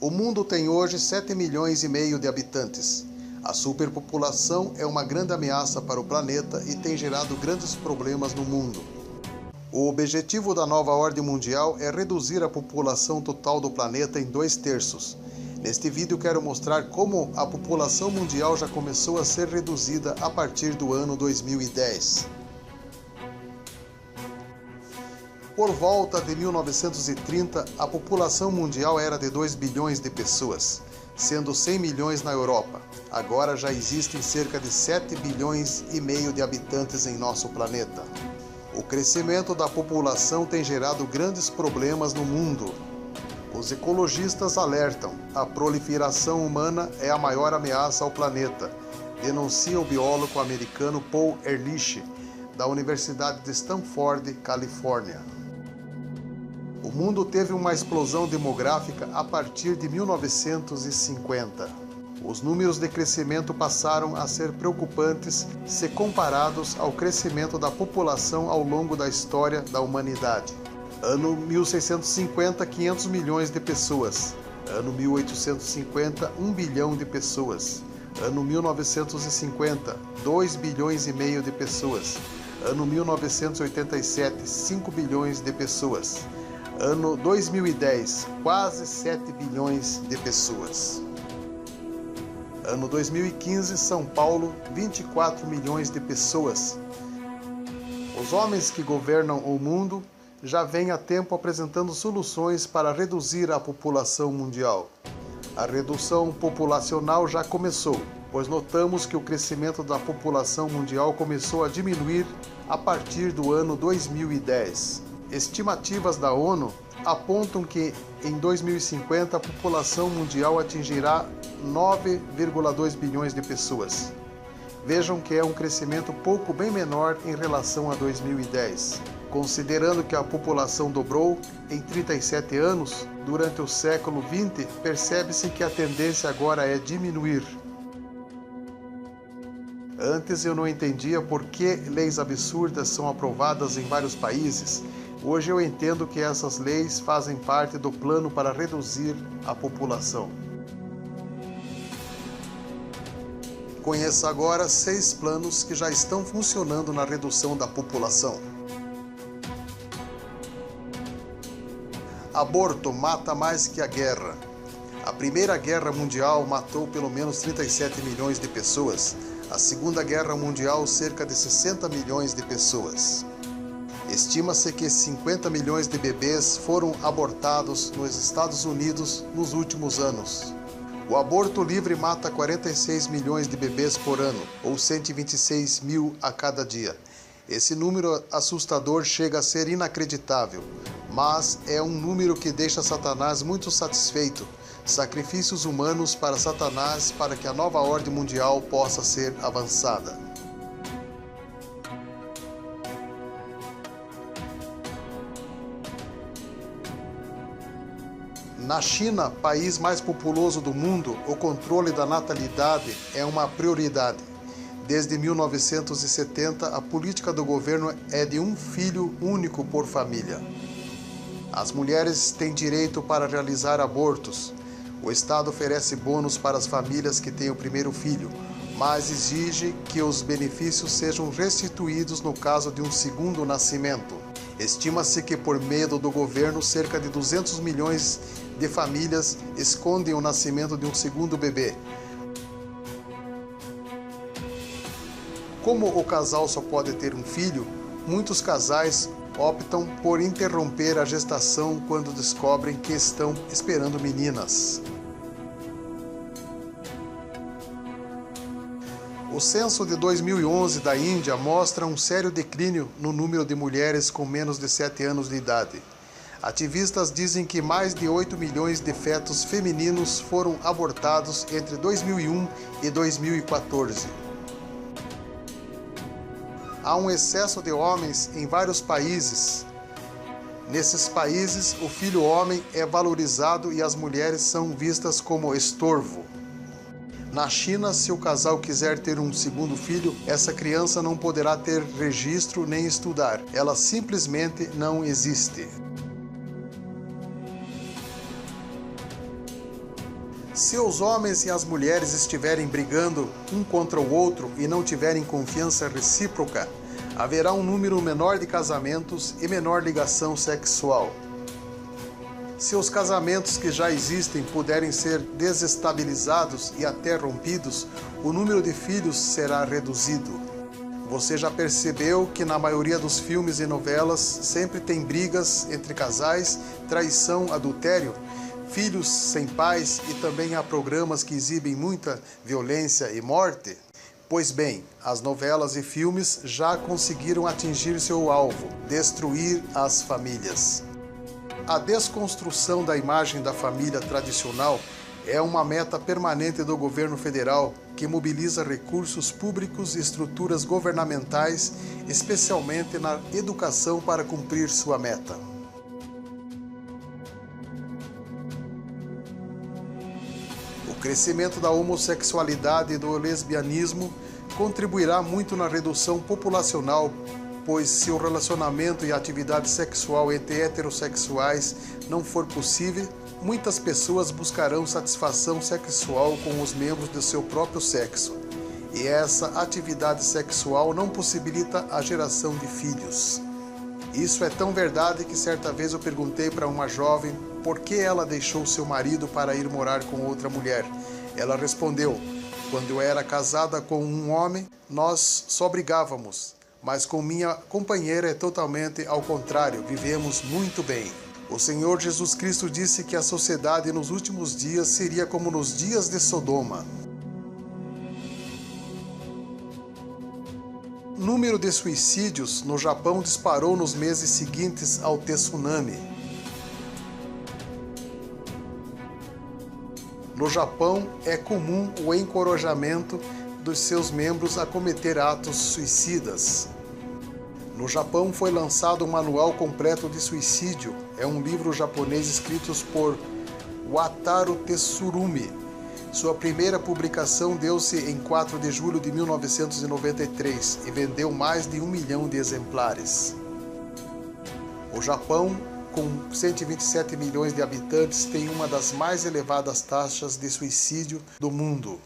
O mundo tem hoje 7,5 milhões de habitantes. A superpopulação é uma grande ameaça para o planeta e tem gerado grandes problemas no mundo. O objetivo da nova ordem mundial é reduzir a população total do planeta em 2/3. Neste vídeo quero mostrar como a população mundial já começou a ser reduzida a partir do ano 2010. Por volta de 1930, a população mundial era de 2 bilhões de pessoas, sendo 100 milhões na Europa. Agora já existem cerca de 7,5 bilhões de habitantes em nosso planeta. O crescimento da população tem gerado grandes problemas no mundo. Os ecologistas alertam: a proliferação humana é a maior ameaça ao planeta, denuncia o biólogo americano Paul Ehrlich, da Universidade de Stanford, Califórnia. O mundo teve uma explosão demográfica a partir de 1950. Os números de crescimento passaram a ser preocupantes se comparados ao crescimento da população ao longo da história da humanidade. Ano 1650, 500 milhões de pessoas. Ano 1850, 1 bilhão de pessoas. Ano 1950, 2,5 bilhões de pessoas. Ano 1987, 5 bilhões de pessoas. Ano 2010, quase 7 bilhões de pessoas. Ano 2015, São Paulo, 24 milhões de pessoas. Os homens que governam o mundo já vêm há tempo apresentando soluções para reduzir a população mundial. A redução populacional já começou, pois notamos que o crescimento da população mundial começou a diminuir a partir do ano 2010. Estimativas da ONU apontam que em 2050 a população mundial atingirá 9,2 bilhões de pessoas. Vejam que é um crescimento pouco bem menor em relação a 2010. Considerando que a população dobrou em 37 anos, durante o século XX, percebe-se que a tendência agora é diminuir. Antes eu não entendia por que leis absurdas são aprovadas em vários países. Hoje eu entendo que essas leis fazem parte do plano para reduzir a população. Conheça agora 6 planos que já estão funcionando na redução da população. Aborto mata mais que a guerra. A Primeira Guerra Mundial matou pelo menos 37 milhões de pessoas. A Segunda Guerra Mundial, cerca de 60 milhões de pessoas. Estima-se que 50 milhões de bebês foram abortados nos Estados Unidos nos últimos anos. O aborto livre mata 46 milhões de bebês por ano, ou 126 mil a cada dia. Esse número assustador chega a ser inacreditável, mas é um número que deixa Satanás muito satisfeito. Sacrifícios humanos para Satanás para que a nova ordem mundial possa ser avançada. Na China, país mais populoso do mundo, o controle da natalidade é uma prioridade. Desde 1970, a política do governo é de um filho único por família. As mulheres têm direito para realizar abortos. O Estado oferece bônus para as famílias que têm o primeiro filho, mas exige que os benefícios sejam restituídos no caso de um segundo nascimento. Estima-se que, por medo do governo, cerca de 200 milhões de famílias escondem o nascimento de um segundo bebê. Como o casal só pode ter um filho, muitos casais optam por interromper a gestação quando descobrem que estão esperando meninas. O censo de 2011 da Índia mostra um sério declínio no número de mulheres com menos de 7 anos de idade. Ativistas dizem que mais de 8 milhões de fetos femininos foram abortados entre 2001 e 2014. Há um excesso de homens em vários países. Nesses países, o filho homem é valorizado e as mulheres são vistas como estorvo. Na China, se o casal quiser ter um segundo filho, essa criança não poderá ter registro nem estudar. Ela simplesmente não existe. Se os homens e as mulheres estiverem brigando um contra o outro e não tiverem confiança recíproca, haverá um número menor de casamentos e menor ligação sexual. Se os casamentos que já existem puderem ser desestabilizados e até rompidos, o número de filhos será reduzido. Você já percebeu que na maioria dos filmes e novelas sempre tem brigas entre casais, traição, adultério, filhos sem pais e também há programas que exibem muita violência e morte? Pois bem, as novelas e filmes já conseguiram atingir seu alvo, destruir as famílias. A desconstrução da imagem da família tradicional é uma meta permanente do governo federal que mobiliza recursos públicos e estruturas governamentais, especialmente na educação, para cumprir sua meta. O crescimento da homossexualidade e do lesbianismo contribuirá muito na redução populacional, pois se o relacionamento e a atividade sexual entre heterossexuais não for possível, muitas pessoas buscarão satisfação sexual com os membros do seu próprio sexo. E essa atividade sexual não possibilita a geração de filhos. Isso é tão verdade que certa vez eu perguntei para uma jovem por que ela deixou seu marido para ir morar com outra mulher. Ela respondeu: quando eu era casada com um homem, nós só brigávamos, mas com minha companheira é totalmente ao contrário, vivemos muito bem. O Senhor Jesus Cristo disse que a sociedade nos últimos dias seria como nos dias de Sodoma. O número de suicídios no Japão disparou nos meses seguintes ao tsunami. No Japão, é comum o encorajamento dos seus membros a cometer atos suicidas. No Japão foi lançado um manual completo de suicídio. É um livro japonês escrito por Wataru Tsurumi. Sua primeira publicação deu-se em 4 de julho de 1993 e vendeu mais de 1 milhão de exemplares. O Japão, com 127 milhões de habitantes, tem uma das mais elevadas taxas de suicídio do mundo.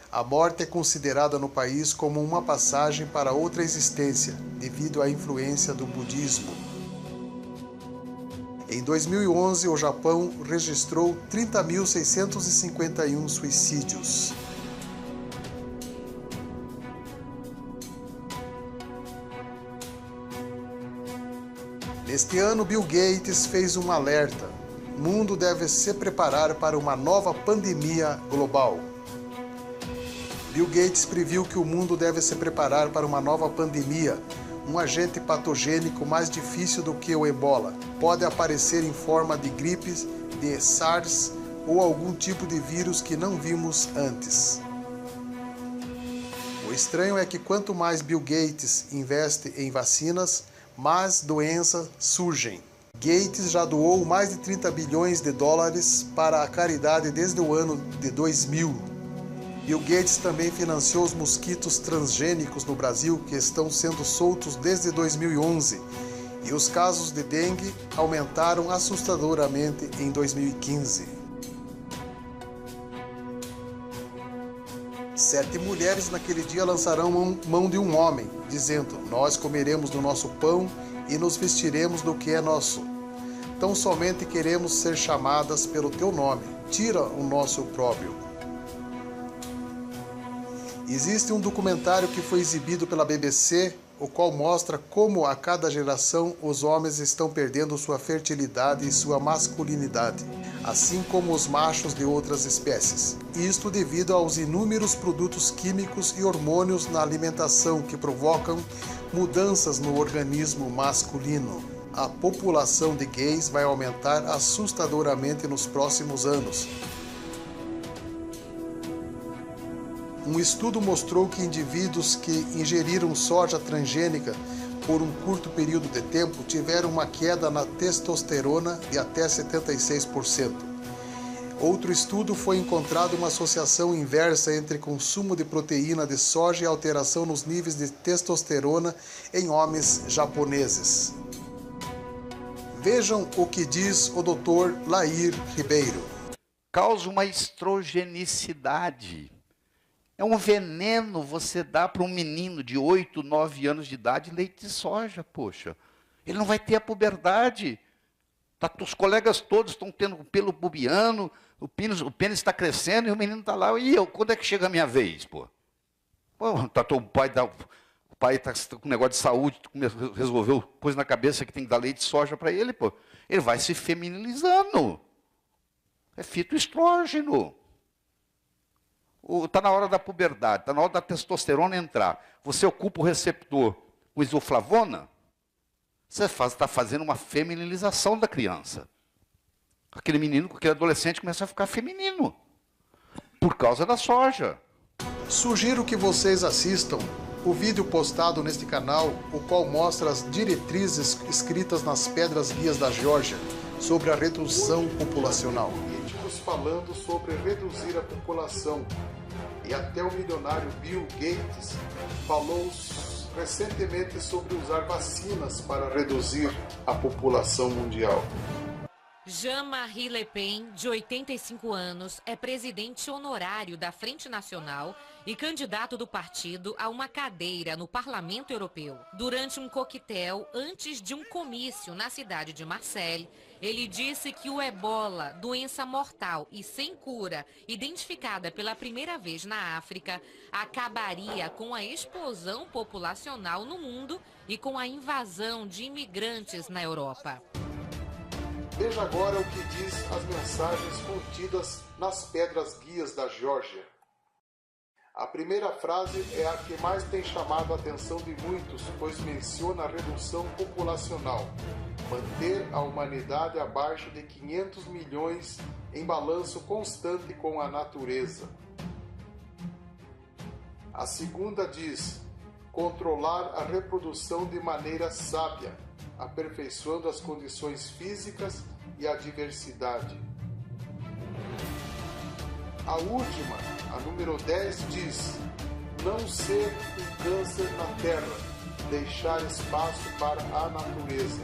A morte é considerada no país como uma passagem para outra existência, devido à influência do budismo. Em 2011, o Japão registrou 30.651 suicídios. Neste ano, Bill Gates fez um alerta: o mundo deve se preparar para uma nova pandemia global. Bill Gates previu que o mundo deve se preparar para uma nova pandemia, um agente patogênico mais difícil do que o ebola. Pode aparecer em forma de gripes, de SARS ou algum tipo de vírus que não vimos antes. O estranho é que quanto mais Bill Gates investe em vacinas, mais doenças surgem. Gates já doou mais de 30 bilhões de dólares para a caridade desde o ano de 2000. Bill Gates também financiou os mosquitos transgênicos no Brasil, que estão sendo soltos desde 2011, e os casos de dengue aumentaram assustadoramente em 2015. 7 mulheres naquele dia lançarão mão de um homem, dizendo: nós comeremos do nosso pão e nos vestiremos do que é nosso. Tão somente queremos ser chamadas pelo teu nome, tira o nosso opróbrio. Existe um documentário que foi exibido pela BBC, o qual mostra como a cada geração os homens estão perdendo sua fertilidade e sua masculinidade, assim como os machos de outras espécies. Isto devido aos inúmeros produtos químicos e hormônios na alimentação que provocam mudanças no organismo masculino. A população de gays vai aumentar assustadoramente nos próximos anos. Um estudo mostrou que indivíduos que ingeriram soja transgênica por um curto período de tempo tiveram uma queda na testosterona de até 76%. Outro estudo foi encontrado uma associação inversa entre consumo de proteína de soja e alteração nos níveis de testosterona em homens japoneses. Vejam o que diz o Dr. Lair Ribeiro. causa uma estrogenicidade. É um veneno você dá para um menino de 8, 9 anos de idade leite de soja, poxa. Ele não vai ter a puberdade. Os colegas todos estão tendo o pelo pubiano, o pênis está crescendo e o menino está lá. E eu, quando é que chega a minha vez, pô? O pai está com um negócio de saúde, resolveu, pôs na cabeça que tem que dar leite de soja para ele, pô. Ele vai se feminilizando. É fitoestrógeno. Está na hora da puberdade, está na hora da testosterona entrar. Você ocupa o receptor com isoflavona, você está fazendo uma feminilização da criança. Aquele menino, aquele adolescente começa a ficar feminino, por causa da soja. Sugiro que vocês assistam o vídeo postado neste canal, o qual mostra as diretrizes escritas nas pedras guias da Geórgia sobre a redução populacional. Políticos falando sobre reduzir a população. E até o milionário Bill Gates falou recentemente sobre usar vacinas para reduzir a população mundial. Jean-Marie Le Pen, de 85 anos, é presidente honorário da Frente Nacional e candidato do partido a uma cadeira no Parlamento Europeu. Durante um coquetel, antes de um comício na cidade de Marseille, ele disse que o ebola, doença mortal e sem cura, identificada pela primeira vez na África, acabaria com a explosão populacional no mundo e com a invasão de imigrantes na Europa. Veja agora o que diz as mensagens contidas nas pedras guias da Geórgia. A primeira frase é a que mais tem chamado a atenção de muitos, pois menciona a redução populacional. Manter a humanidade abaixo de 500 milhões em balanço constante com a natureza. A segunda diz: controlar a reprodução de maneira sábia, aperfeiçoando as condições físicas e a diversidade. A última, a número 10, diz: não ser um câncer na terra, deixar espaço para a natureza.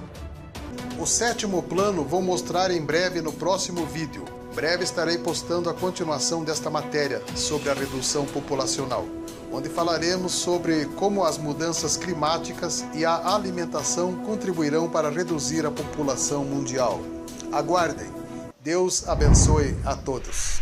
O sétimo plano vou mostrar em breve no próximo vídeo. Breve estarei postando a continuação desta matéria sobre a redução populacional, onde falaremos sobre como as mudanças climáticas e a alimentação contribuirão para reduzir a população mundial. Aguardem. Deus abençoe a todos.